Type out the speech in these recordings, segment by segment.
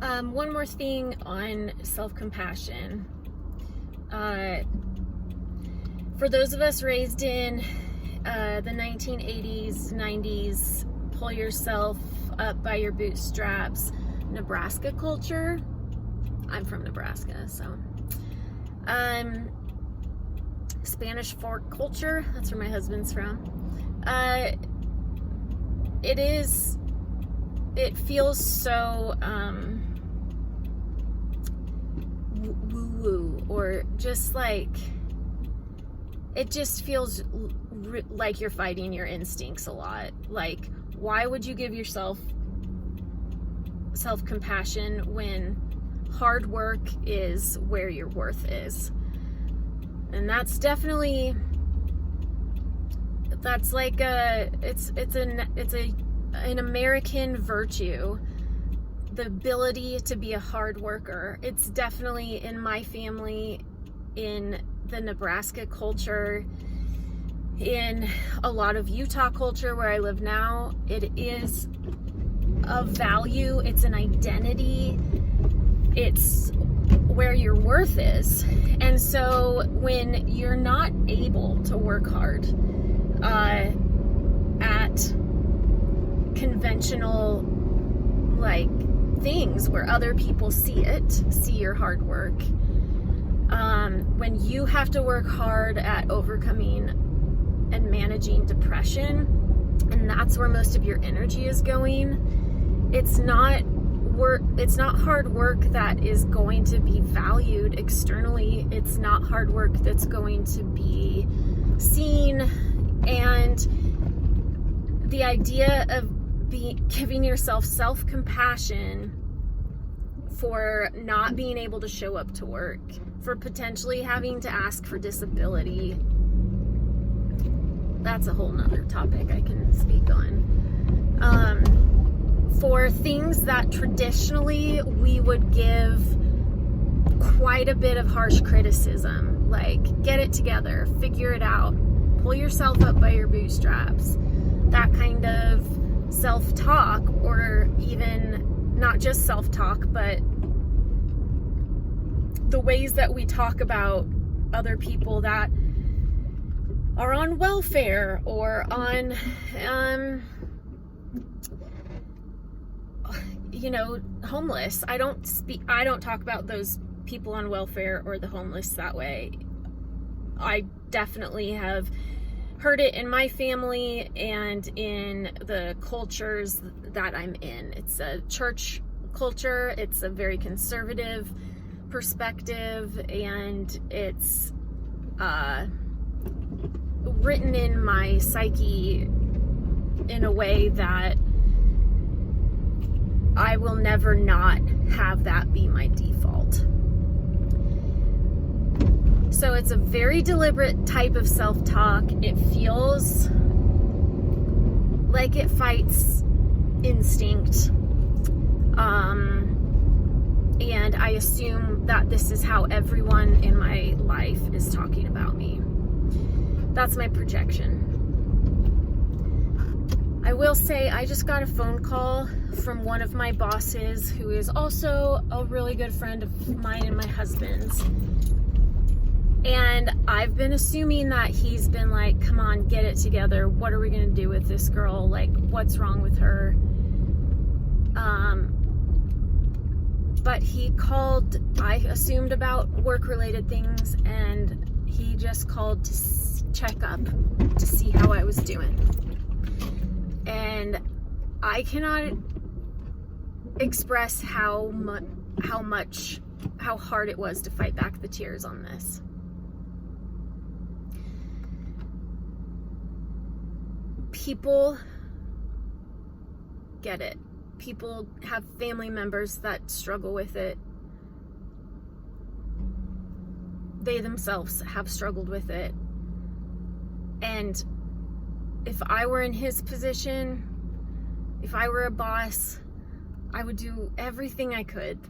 One more thing on self-compassion. For those of us raised in the 1980s, 90s, pull yourself up by your bootstraps, Nebraska culture. I'm from Nebraska, so. Spanish Fork culture, that's where my husband's from. It feels so woo-woo, or just like, it just feels like you're fighting your instincts a lot. Like, why would you give yourself self-compassion when hard work is where your worth is? And that's definitely, that's like it's an American virtue, the ability to be a hard worker. It's definitely in my family, in the Nebraska culture, in a lot of Utah culture where I live now. It is a value, it's an identity, it's where your worth is. And so when you're not able to work hard at conventional like things where other people see your hard work, when you have to work hard at overcoming and managing depression, and that's where most of your energy is going, it's not hard work that is going to be valued externally. It's not hard work that's going to be seen. And the idea of giving yourself self-compassion for not being able to show up to work, for potentially having to ask for disability, that's a whole nother topic I can speak on. For things that traditionally we would give quite a bit of harsh criticism, like get it together, figure it out, pull yourself up by your bootstraps, that kind of self-talk, or even not just self-talk, but the ways that we talk about other people that are on welfare or on homeless. I don't talk about those people on welfare or the homeless that way. I definitely have heard it in my family and in the cultures that I'm in. It's a church culture, it's a very conservative perspective, and it's written in my psyche in a way that I will never not have that be my default. So it's a very deliberate type of self-talk. It feels like it fights instinct. And I assume that this is how everyone in my life is talking about me. That's my projection. I will say I just got a phone call from one of my bosses who is also a really good friend of mine and my husband's. And I've been assuming that he's been like, come on, get it together. What are we going to do with this girl? Like, what's wrong with her? But he called, I assumed about work-related things, and he just called to check up to see how I was doing. And I cannot express how hard it was to fight back the tears on this. People get it. People have family members that struggle with it. They themselves have struggled with it. And if I were in his position, if I were a boss, I would do everything I could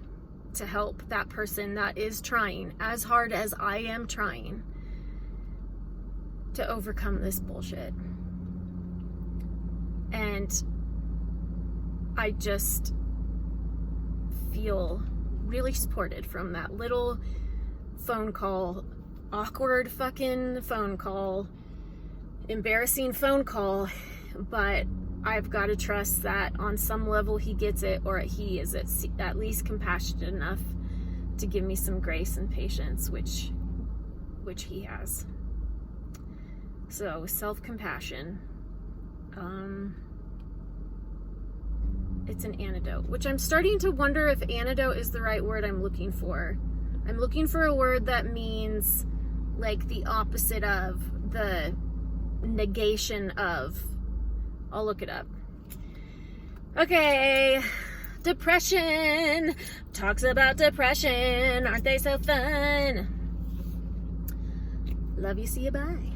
to help that person that is trying as hard as I am trying to overcome this bullshit. And I just feel really supported from that little phone call, awkward fucking phone call, embarrassing phone call, but I've got to trust that on some level he gets it, or he is at least compassionate enough to give me some grace and patience, which he has. So self-compassion, it's an antidote, which I'm starting to wonder if antidote is the right word I'm looking for. I'm looking for a word that means like the opposite of, the negation of. I'll look it up. Okay, depression. Talks about depression. Aren't they so fun? Love you, see you, bye.